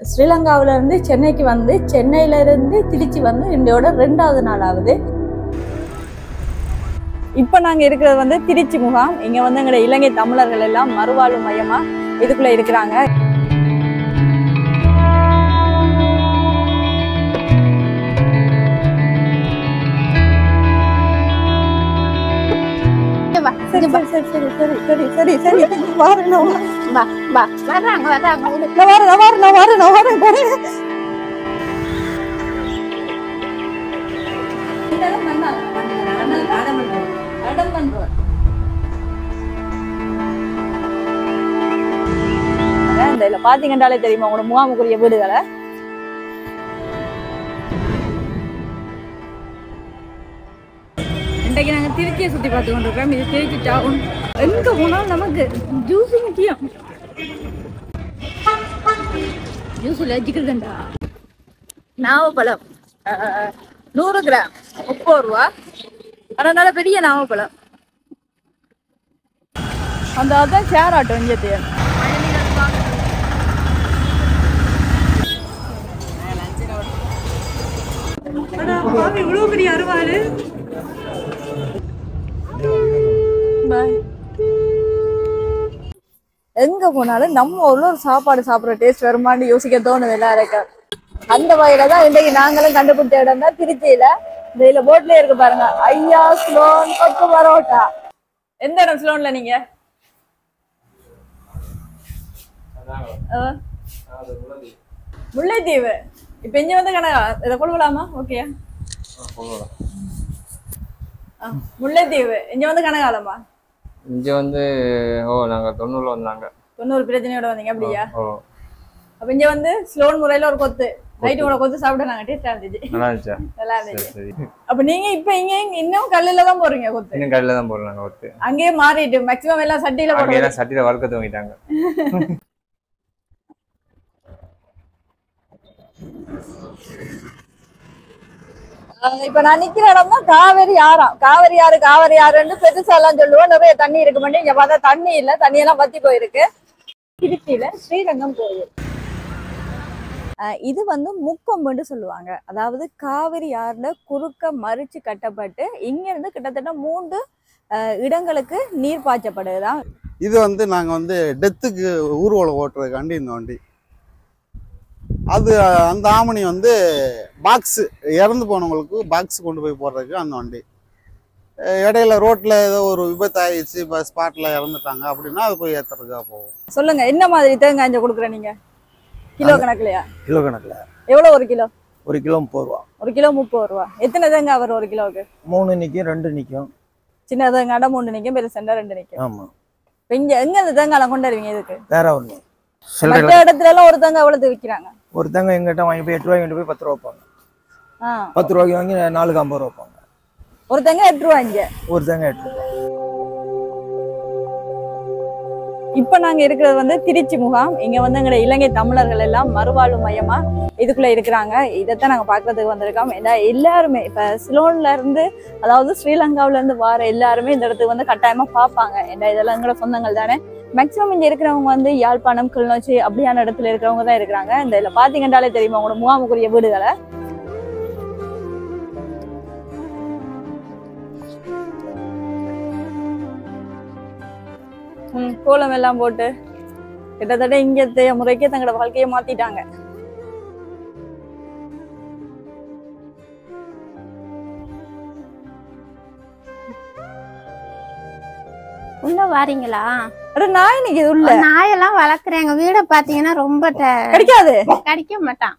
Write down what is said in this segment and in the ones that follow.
ஸ்ரீலங்காவில இருந்து சென்னைக்கு வந்து சென்னையில இருந்து திருச்சி வந்து இந்தியோட 2வது நாள் ஆகுது. இப்ப நாங்க இருக்கிறது வந்து திருச்சி முகாம். இங்க வந்து எங்க இலங்கை தமிழர்கள் எல்லாம் மறுவாழ்வு மையமா இதுக்குள்ள இருக்கிறாங்க. சரி சரி சரி சரி சரி சரி சரி சரி வரணும். பாத்தீங்கன்னாலே தெரியுமா உங்களோட முகாமுக்குரிய வீடுகளை. இன்றைக்கு நாங்க திருச்சியை சுத்தி பார்த்து கொண்டிருக்கோம். இது திருச்சி டவுன். எங்க போனாலும் நமக்கு ஜூஸ் முக்கியம். ஜூஸ்ல வச்சுக்கிறதுண்டா நாவப்பழம் 100 கிராம் 30 ரூபா. அதனால பெரிய நாவப்பழம் அந்த அதான் ஷேர் ஆட்டோ இங்கே தேவை. இவ்வளவு பெரிய அருவாள். எங்க போனாலும் நம்ம ஊர்ல ஒரு சாப்பாடு சாப்பிட்ற டேஸ்ட் வருமானு யோசிக்க தோணுது எல்லாருக்கும். அந்த வகையில தான் இன்றைக்கு நாங்களும் கண்டுபிடிச்ச இடம் தான் திருச்சியில. இதுல போட்லயே இருக்கு பாருங்க, ஐயா ஸ்லோன் கொத்து பரோட்டா. எந்த இடம் ஸ்லோன்ல நீங்க? முல்லைத்தீவு. இப்ப இங்க வந்து கணக்கா இதை கொடுக்கலாமா? ஓகேயா? முல்லைத்தீவு இங்க வந்து கனகாலமா? இங்க வந்து நாங்க 90ல வந்தாங்க. 90 பிரச்சனையோட வந்தீங்க அப்படியா? அப்ப இங்க வந்து ஸ்லோன் முறையில ஒரு கொத்து நைட்டு கூட கொத்து சாப்பிட நாங்க டேஸ்டா இருந்துச்சு. நல்லா இருந்துச்சு. அப்ப நீங்க இப்ப இங்க இன்னும் கல்லுல தான் போறீங்க கொத்து? இன்னும் கல்லுல தான் போறாங்க கொத்து. அங்கேயே மாறிட்டு மேக்ஸிமம் எல்லாம் சட்டியில போடுறாங்க. எல்லாம் சட்டியில வறுக்க துவங்கிட்டாங்க. இப்ப நான் நிக்கிற இடம் தான் காவேரி ஆறாம். காவேரி ஆறுன்னு பெருசா எல்லாம் சொல்லுவோம். நிறைய தண்ணி இருக்கு பண்ணி இங்க பார்த்தா தண்ணி இல்ல, தண்ணியெல்லாம் வத்தி போயிருக்கு. திருச்சியில ஸ்ரீரங்கம் கோயில். இது வந்து முக்கொம்புன்னு சொல்லுவாங்க. அதாவது காவிரி ஆறுல குறுக்க மறிச்சு கட்டப்பட்டு இங்க இருந்து கிட்டத்தட்ட 3 இடங்களுக்கு நீர் பாய்ச்சப்படுதுதான். இது வந்து நாங்க வந்து டெத்துக்கு ஊர்வலம் ஓட்டுறதுக்காண்டி இந்த வண்டி. அது அந்த ஆமணி வந்து பாக்ஸ் இறந்து போனவங்களுக்கு பாக்ஸ் கொண்டு போய் போடுறதுக்கு அந்த வண்டி. இடையில ரோட்ல ஏதோ ஒரு விபத்து ஆயிடுச்சு, இப்போ ஸ்பாட்ல இறந்துட்டாங்க அப்படின்னா அது போய் ஏத்துறதுக்காக போவோம். சொல்லுங்க, என்ன மாதிரி தேங்காய் இங்க கொடுக்குற நீங்க? கிலோ கணக்குலையா? கிலோ கணக்குல. எவ்வளவு ஒரு கிலோ? 1 கிலோ 30 ரூபா. 1 கிலோ 30 ரூபா. எத்தனை தேங்காய் வரும் ஒரு கிலோவுக்கு? 3 நிக்கும், 2 நிக்கும். சின்ன தேங்காய் 3 நிக்கும், பெருசண்டா 2 நிக்கும். ஆமா. இங்க எங்க அந்த தேங்காய் கொண்டு வருவீங்க? இதுக்கு வேற ஒண்ணு மற்ற இடத்துல எல்லாம் ஒரு தேங்காய் எவ்வளவு விற்கிறாங்க? ஒரு தேங்காய் எங்கிட்ட வாங்கி போய் 8 ரூபாய்க்கு கொண்டு போய் 10 ரூபா வைப்பாங்க. 10 ரூபாய்க்கு வாங்கி 450 ரூபா வைப்பாங்க. ஒரு தேங்காய் 8 ரூபா. இங்க ஒரு தேங்காய் 8 ரூபா. இப்ப நாங்க இருக்கிறது வந்து திருச்சி முகாம். இங்க வந்து எங்க இலங்கை தமிழர்கள் எல்லாம் மறுவாழ்வு மையமா இதுக்குள்ள இருக்கிறாங்க. இதைத்தான் நாங்க பாக்குறதுக்கு வந்திருக்கோம். எல்லாருமே இப்ப சிலோன்ல இருந்து, அதாவது ஸ்ரீலங்காவில இருந்து வார எல்லாருமே இந்த இடத்துக்கு வந்து கட்டாயமா பார்ப்பாங்க. இதெல்லாம் எங்களோட சொந்தங்கள் தானே. மேக்சிமம் இங்க இருக்கிறவங்க வந்து யாழ்ப்பாணம், கிளிநொச்சி அப்படியான இடத்துல இருக்கிறவங்க தான் இருக்கிறாங்க. இந்த இதுல பாத்தீங்கன்னாலே தெரியுமா உங்களோட முகாமுக்குரிய வீடுகளை. கோலம் எல்லாம் போட்டு கிட்டத்தட்ட இங்கத்தைய முறைக்கே தங்களோட வாழ்க்கையை மாத்திட்டாங்க. உள்ள வாரீங்களா? நாய் இன்னைக்கு உள்ள நாயெல்லாம் வளர்க்குறாங்க. வீட பாத்தீங்கன்னா ரொம்ப கிடைக்காது, கிடைக்க மாட்டான்.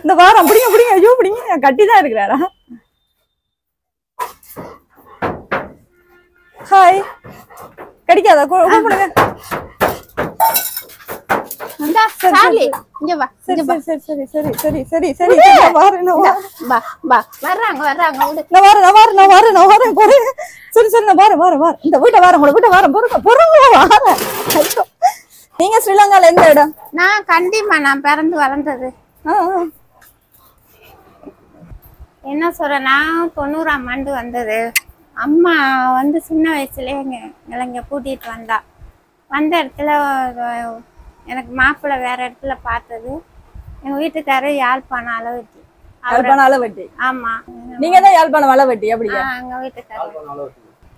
இந்த வாரம் பிடிங்க பிடிங்க, ஐயோ பிடிங்க, கட்டிதான் இருக்கிறாரா? ஹாய், கிடைக்காதா? கூப்பிடுங்க. நீங்க ஸ்ரீலங்கால எந்த இடம்? நான் கண்டிப்பா நான் பிறந்து வளர்ந்தது. என்ன சொல்ற, நான் 90ஆம் ஆண்டு வந்தது. அம்மா வந்து சின்ன வயசுல எங்களை கூட்டிட்டு வந்த இடத்துல எனக்கு மாப்பிள்ளை வேற இடத்துல பார்த்தது. எங்க வீட்டுக்காரர் யாழ்ப்பாணம் அளவட்டி. யாழ்ப்பாணம் அளவட்டி. ஆமா, நீங்க தான் யாழ்ப்பாணம் அளவட்டி அப்படியா? எங்க வீட்டுக்காரர்.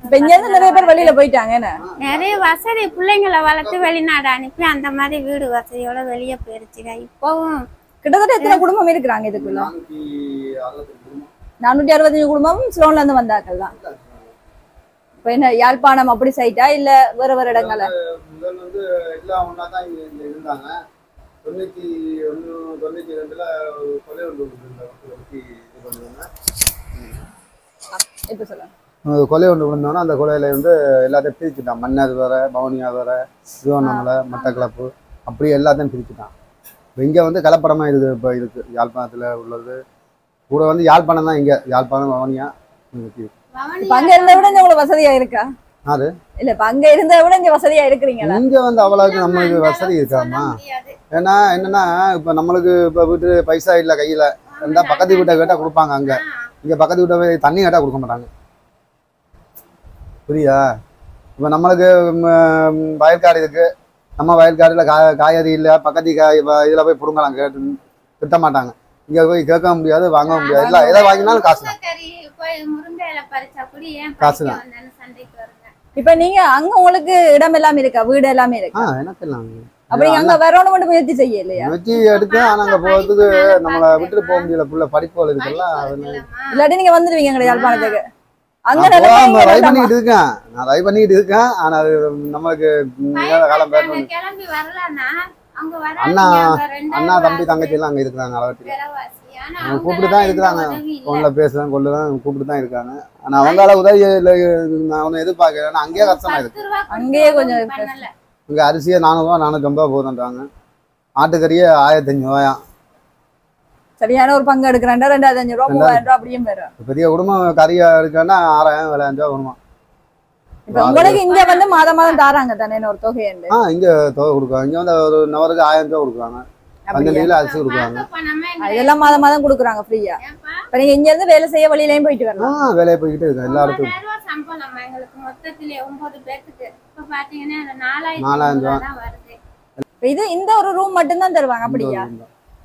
இப்ப இங்க இருந்து நிறைய பேர் வெளியில போயிட்டாங்க. என்ன நிறைய வசதி, பிள்ளைங்களை வளர்த்து வெளிநாடு அனுப்பி அந்த மாதிரி வீடு வசதியோட வெளியே போயிருச்சுங்க. இப்பவும் கிட்டத்தட்ட எத்தனை குடும்பம் இருக்கிறாங்க இதுக்குள்ள? 465 குடும்பமும் சிலோன்ல இருந்து வந்தாக்கள் தான். இப்ப என்ன யாழ்ப்பாணம் அப்படி சைட்டா இல்ல வேற வேற இடங்கள? முதல் வந்து எல்லாம் ஒன்னா தான் இங்க இருந்தாங்க. 92ல கொலை ஒன்று இப்ப சொல்லுங்க. கொலை ஒன்று விழுந்தோன்னா அந்த கொலையில வந்து எல்லாத்தையும் பிரிச்சுட்டான். மன்னார் வேற, பவுனியா வேற, திருவண்ணாமலை, மட்டக்களப்பு அப்படி எல்லாத்தையும் பிரிச்சுட்டான். இப்போ இங்கே வந்து கலப்படமாக இருக்குது. இப்போ இருக்கு யாழ்ப்பாணத்தில் உள்ளது கூட வந்து யாழ்ப்பாணம் தான். இங்கே யாழ்ப்பாணம், பவனியா இருக்கு. இப்ப அங்க இருந்த விட இங்க உங்களுக்கு வசதியா இருக்கா? அது இல்ல இப்ப அங்க இருந்த விட இங்க வசதியா இருக்கிறீங்களா? இங்க வந்து அவ்வளவுக்கு நம்மளுக்கு வசதி இருக்காமா? ஏன்னா என்னன்னா இப்ப நம்மளுக்கு இப்ப வீட்டு பைசா இல்ல கையில இருந்தா பக்கத்து வீட்டை கேட்டா கொடுப்பாங்க. அங்க இங்க பக்கத்து வீட்டை போய் தண்ணி கேட்டா கொடுக்க மாட்டாங்க. புரியுதா? இப்ப நம்மளுக்கு வயல்காடு இருக்கு. நம்ம வயல்காடுல காயதி இல்ல, பக்கத்து இதுல போய் புடுங்கலாம். திட்ட மாட்டாங்க. இங்க போய் கேட்க முடியாது, வாங்க முடியாது. இல்ல எதை வாங்கினாலும் காசு தான். காசு தான். இப்ப நீங்க அங்க உங்களுக்கு இடம் எல்லாமே இருக்கா? வீடு எல்லாமே இருக்கா? எனக்கு எல்லாம் அப்படி அங்க வரணும் மட்டும் முயற்சி செய்ய இல்லையா? முயற்சி எடுக்க. ஆனா அங்க போறதுக்கு நம்மள விட்டுட்டு போக முடியல. புள்ள படிப்பு இருக்குல்ல. இல்லாட்டி நீங்க வந்துருவீங்க எங்க யாழ்ப்பாணத்துக்கு. அங்க ட்ரை பண்ணிட்டு இருக்கேன். நான் ட்ரை பண்ணிட்டு இருக்கேன். ஆனா அது நம்மளுக்கு காலம் பேசணும். அண்ணா அண்ணா தம்பி தங்கச்சி எல்லாம் அங்க இருக்கிறாங்க. அளவட்டில கூப்பிட்டு தான் இருக்கிறாங்க. போன்ல பேசுறேன் கொள்ளுதான் கூப்பிட்டு தான் இருக்காங்க. ஆனா அவங்களால உதவி நான் ஒன்னும் எதிர்பார்க்கிறேன். அங்கேயே கஷ்டமா இருக்கு. அங்கேயே கொஞ்சம் இங்க அரிசியே 400 ரூபா 450 ரூபா போதுன்றாங்க. ஆட்டுக்கறியே 1500 ரூபாயா. சரியான ஒரு பங்கு எடுக்கிறேன் 2500 ரூபா 3000 ரூபா அப்படியும் வரும். பெரிய குடும்பம் கறியா இருக்குன்னா 6000 7,000 ரூபா வருமா? இப்ப உங்களுக்கு இங்க வந்து மாதம் மாதம் தாராங்க தானே ஒரு தொகை? இங்க தொகை கொடுக்குறாங்க. இங்க வந்து ஒரு நபருக்கு 1000 ரூபா கொடுக்குறாங்க. 5 கிலோ அரிசி கொடுக்குறாங்க. இதெல்லாம் மாதம் மாதம் கொடுக்குறாங்க ஃப்ரீயா. இப்ப நீங்க இங்க இருந்து வேலை செய்ய வழியிலையும் போயிட்டு வரலாம். வேலையை போய்கிட்டு இருக்கேன் எல்லா இடத்துக்கும். 4000 ரூபா. இது இந்த ஒரு ரூம் மட்டும் தான் தருவாங்க அப்படியா?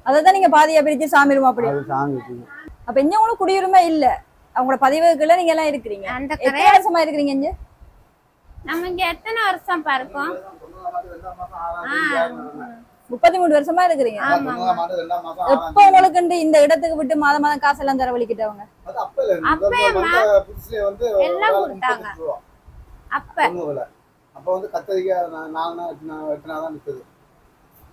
அதான் நீங்க பாதியா பிரிச்சு சாமி ரூம் அப்படி. அப்ப இங்க உங்களுக்கு குடியுரிமை இல்ல, அவங்களோட பதிவுக்குள்ள நீங்க எல்லாம் இருக்கிறீங்க. எத்தனை வருஷமா இருக்கிறீங்க இங்க? நம்ம இங்க எத்தனை வருஷம் பாருக்கோம்? 33 வருஷமா இருக்கிறீங்க. எப்ப உங்களுக்கு இந்த இடத்துக்கு விட்டு மாதம் மாதம் காசெல்லாம் தர வலிக்கிட்டவங்க? எல்லாம் கொடுத்தாங்க. அப்ப வந்து கத்தரிக்காய் 4 நாள் நிக்குது.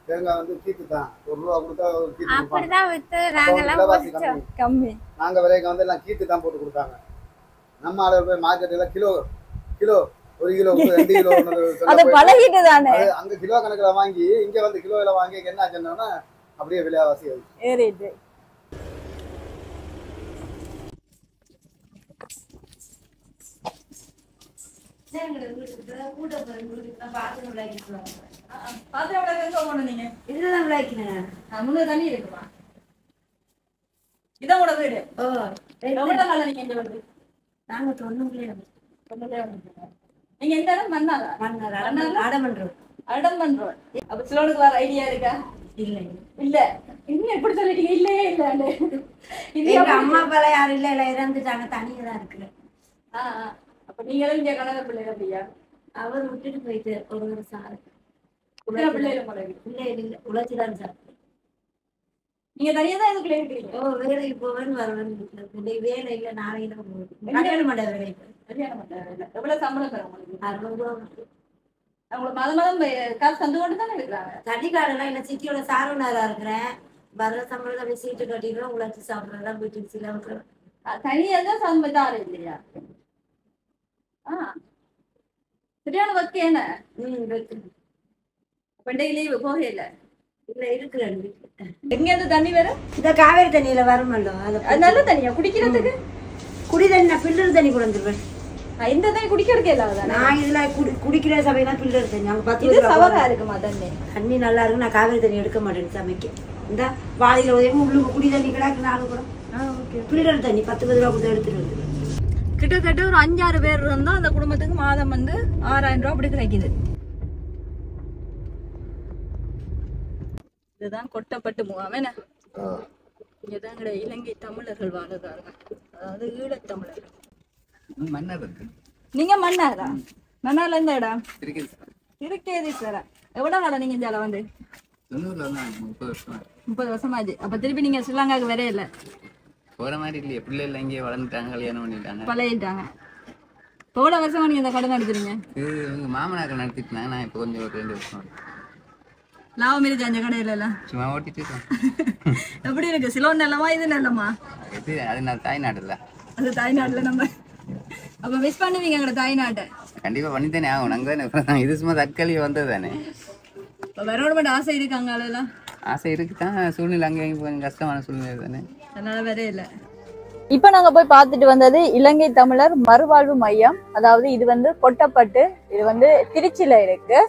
தேங்காய் வந்து கீத்து தான். 1 ரூபா கொடுத்தா கீத்து அப்படிதான் வித்து நாங்கெல்லாம் கம்மி. நாங்க விலைக்கு வந்து எல்லாம் கீத்து தான் போட்டு கொடுத்தாங்க. நம்ம ஆளு போய் மார்க்கெட்ல கிலோ 1 கிலோ 2 கிலோ அது பழகிட்டு தானே. அங்க கிலோ கணக்குல வாங்கி இங்க வந்து கிலோல வாங்கி என்ன ஆச்சுன்னா அப்படியே விலைவாசி ஏறிட்டு. நீங்க எந்த இடம்? மன்னாரா? அடமன்றோம். அப்ப சிலோனுக்கு வர ஐடியா இருக்கா? இல்ல இன்னும் எப்படி சொல்லிட்டீங்க? இல்லையே இல்ல. எங்க அம்மா அப்பா யாரும் இல்ல, இறந்துட்டாங்க. தனியா தான் இருக்கு. அப்ப நீங்களும் இங்க கணவர் பிள்ளைகள் அப்படியா? அவர் விட்டுட்டு போயிட்டு 1 வருஷம் ஆகுது. பிள்ளைகள் இல்ல உழைச்சுதான் சார். நீங்க தனியா தான் இதுக்குள்ள இருக்கிறீங்க? வேலைக்கு போவேன்னு வருவேன்னு வேலை இல்ல. நாளைக்கு தான் போவேன். கல்யாணம் பண்ண வேலைக்கு. எவ்வளவு சம்பளம் தர உங்களுக்கு? 60 ரூபா. அவங்களுக்கு மாதம் காசு தந்து கொண்டு தானே இருக்கிறாங்க. தனிக்காடெல்லாம் இல்ல, சிட்டியோட சாரவனாரா இருக்கிறேன். வர சம்பளத்தை போய் சீட்டு கட்டிடுறோம். உழைச்சி சாப்பிடறதெல்லாம் வீட்டுக்கு சில தனியா தான் சம்பளம் இல்லையா? சரியான ஒர்க் என்ன? பண்டிகை லீவு போகல? இல்ல இருக்கிறேன். எங்க இருந்து தண்ணி வர? இந்த காவேரி தண்ணியில வருமல்லோ, நல்ல தண்ணியா குடிக்கிறதுக்கு? குடி தண்ணி நான் பில்லர் தண்ணி கொடுத்துருவேன். இந்த தண்ணி குடிக்கிறதுக்கே இல்லாத நான் இதுல குடிக்கிற சபையெல்லாம் பில்லர் தண்ணி. அவங்க 10 சவரா இருக்குமா தண்ணி? தண்ணி நல்லா இருக்கு. நான் காவேரி தண்ணி எடுக்க மாட்டேன் சமைக்க. இந்த வாளியில உதவி உள்ளுக்கு குடி தண்ணி கிடாக்கு 4 கூட பில்லர் தண்ணி 10 ரூபா கொடுத்து எடுத்துட்டு வந்து. கிட்டத்தட்ட ஒரு 5-6 பேர் இருந்தா அந்த குடும்பத்துக்கு மாதம் வந்து 6000 ரூபா அப்படி கிடைக்குது. இதுதான் கொட்டப்பட்டு முகாம் என்ன இங்கதான் எங்கட இலங்கை தமிழர்கள் வாழுறாங்க, அதாவது ஈழத்தமிழர்கள். மன்னர் இருக்கு. நீங்க மன்னாரா? மன்னார்ல எந்த இடம்? திருக்கேதீஸ்வரர். திருக்கேதீஸ்வரர். எவ்வளவு காலம் நீங்க இந்தியால வந்து? 90ல வந்தாங்க, 30 வருஷமா. 30 வருஷமாச்சு. அப்ப திருப்பி நீங்க ஸ்ரீலங்காவுக்கு வரே இல்ல? போற மாதிரி இல்லையே, பிள்ளைகள் இங்கே வளர்ந்துட்டாங்க, கல்யாணம் பண்ணிட்டாங்க, பழகிட்டாங்க. இப்போ எவ்வளவு வருஷமா நீங்க இந்த கடை நடத்துறீங்க? இது இவங்க மாமனாக்கள் நடத்திட்டு இருந்தாங்க. நான் இப்போ கொஞ்சம் ஒரு 2 வருஷம் லாபம் இருக்கு அந்த கடையில எல்லாம்? சும்மா ஓட்டிட்டு இருக்கேன். எப்படி இருக்கு? சிலோன் நல்லமா இது நல்லமா? அது நான் தாய்நாடு இல்லை, அது தாய்நாட்டுல நம்ம அப்ப மிஸ் பண்ணுவீங்க எங்கட தாய்நாட்டை. கண்டிப்பா பண்ணித்தானே ஆகும். நாங்க தானே இது சும்மா தற்காலிக வந்தது தானே. இப்போ வரணும் மட்டும் ஆசை இருக்காங்க அதெல்லாம்? ஆசை இருக்குதான், சூழ்நிலை அங்கே கொஞ்சம் கஷ்டமான சூழ்நிலை தானே, அதனால வரே இல்லை. இப்ப நாங்க போய் பார்த்துட்டு வந்தது இலங்கை தமிழர் மறுவாழ்வு மையம். அதாவது இது வந்து கொட்டப்பட்டு, இது வந்து திருச்சியில இருக்கு.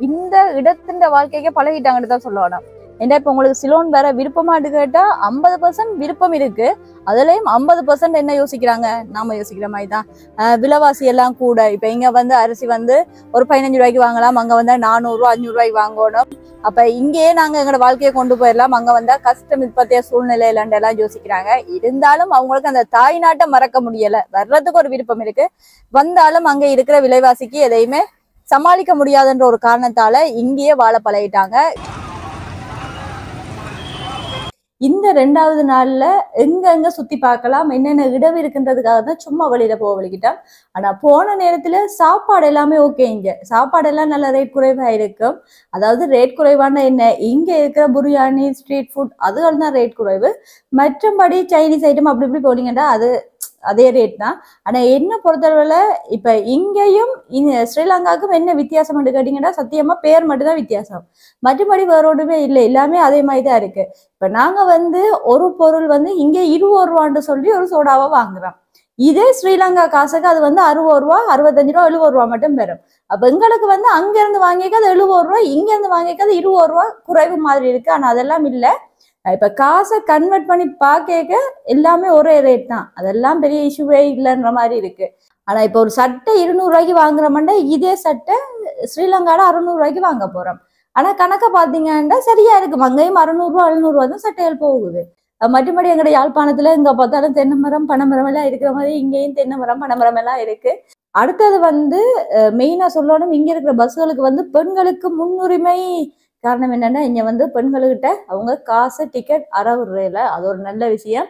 இந்த இடத்தின் வாழ்க்கைக்கு பழகிட்டாங்கன்னு தான் சொல்லணும். ஏன்னா இப்ப உங்களுக்கு சிலோன் வேற விருப்பமாட்டு கேட்டா 50% விருப்பம் இருக்கு. அதுலயும் 50% என்ன யோசிக்கிறாங்க, நாம யோசிக்கிற மாதிரி தான். விலைவாசி எல்லாம் கூட. இப்ப இங்க வந்து அரிசி வந்து ஒரு 15 ரூபாய்க்கு வாங்கலாம், அங்க வந்தா 400 ரூபா 500 ரூபாய்க்கு வாங்கணும். அப்ப இங்கேயே நாங்க எங்களோட வாழ்க்கையை கொண்டு போயிடலாம், அங்க வந்தா கஷ்டம் இப்பத்திய சூழ்நிலை எல்லாம் யோசிக்கிறாங்க. இருந்தாலும் அவங்களுக்கு அந்த தாய்நாட்டை மறக்க முடியல. வர்றதுக்கு ஒரு விருப்பம் இருக்கு, வந்தாலும் அங்க இருக்கிற விலைவாசிக்கு எதையுமே சமாளிக்க முடியாதுன்ற ஒரு காரணத்தால இங்கேயே வாழ பழகிட்டாங்க. இந்த 2வது நாள்ல எங்க சுத்தி பார்க்கலாம், என்னென்ன இடம் இருக்குன்றதுக்காக தான் சும்மா வெளியில வலிக்கிட்டோம். ஆனா போன நேரத்துல சாப்பாடு எல்லாமே ஓகே. இங்க சாப்பாடு எல்லாம் நல்ல ரேட் குறைவா இருக்கும். அதாவது ரேட் குறைவான என்ன, இங்க இருக்கிற பிரியாணி ஸ்ட்ரீட் ஃபுட் அதுகள் தான் ரேட் குறைவு. மற்றபடி சைனீஸ் ஐட்டம் அப்படி இப்படி போனீங்கன்னா அது அதே ரேட் தான். ஆனா என்ன பொறுத்தளவுல இப்ப இங்கேயும் ஸ்ரீலங்காவுக்கும் என்ன வித்தியாசம் கேட்டீங்கன்னா சத்தியமா பேர் மட்டும்தான் வித்தியாசம், மற்றபடி வேற ஒன்றுமே இல்லை, எல்லாமே அதே மாதிரி தான் இருக்கு. இப்ப நாங்க வந்து ஒரு பொருள் வந்து இங்க 20 ரூபான்னு சொல்லி ஒரு சோடாவை வாங்குறோம். இதே ஸ்ரீலங்கா காசுக்கு அது வந்து 60 ரூபா 65 ரூபா 70 ரூபா மட்டும் பெறும். அப்ப எங்களுக்கு வந்து அங்க இருந்து வாங்கிக்க அது 70 ரூபா, இங்க இருந்து வாங்கிக்க அது 20 ரூபா குறைவு மாதிரி இருக்கு. ஆனா அதெல்லாம் இல்லை. இப்ப காசை கன்வெர்ட் பண்ணி பார்க்க எல்லாமே ஒரே ரேட் தான், அதெல்லாம் பெரிய இஷ்யூவே இல்லைன்ற மாதிரி இருக்கு. ஆனா இப்ப ஒரு சட்டை 200 ரூபாய்க்கு வாங்குறோம்னா இதே சட்டை ஸ்ரீலங்கால 600 ரூபாய்க்கு வாங்க போறோம். ஆனா கணக்க பாத்தீங்கன்னா சரியா இருக்கு, அங்கேயும் 600 ரூபா 700 ரூபா தான் சட்டைகள் போகுது. மற்றபடி எங்கட யாழ்ப்பாணத்துல எங்க பார்த்தாலும் தென்னை மரம் பனைமரம் எல்லாம் இருக்கிற மாதிரி இங்கேயும் தென்னை மரம் பனைமரம் எல்லாம் இருக்கு. அடுத்தது வந்து மெயினா சொல்லணும், இங்க இருக்கிற பஸ்களுக்கு வந்து பெண்களுக்கு முன்னுரிமை. காரணம் என்னன்னா இங்க வந்து பெண்களுக்கிட்ட அவங்க காசு டிக்கெட் அறவுறையில, அது ஒரு நல்ல விஷயம்.